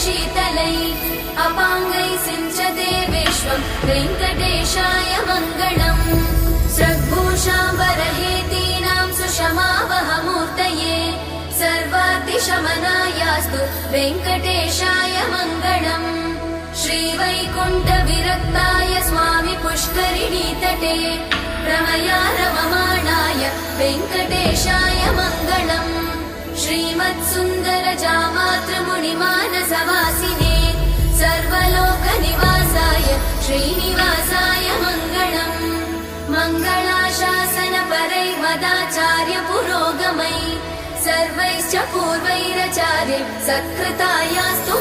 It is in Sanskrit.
शीतलै अपाङ्गै सिञ्चते विश्वं वेङ्कटेशाय मङ्गलम् सद्भूषाम्बरहेतीनां सुषमावहमूर्तये सर्वातिशमनायास्तु वेङ्कटेशाय मङ्गलम् श्रीवैकुण्ठविरक्ताय स्वामि पुष्करिणीतटे रमया रममाणाय वेङ्कटेशाय मङ्गलम् श्रीमत्सुन्दरजामातृमुनिमानसवासिने सर्वलोकनिवासाय श्रीनिवासाय मङ्गलम् मङ्गलाशासनपरैर्मदाचार्य पुरोगमै सर्वैश्च पूर्वैराचार्य सत्कृतायास्तु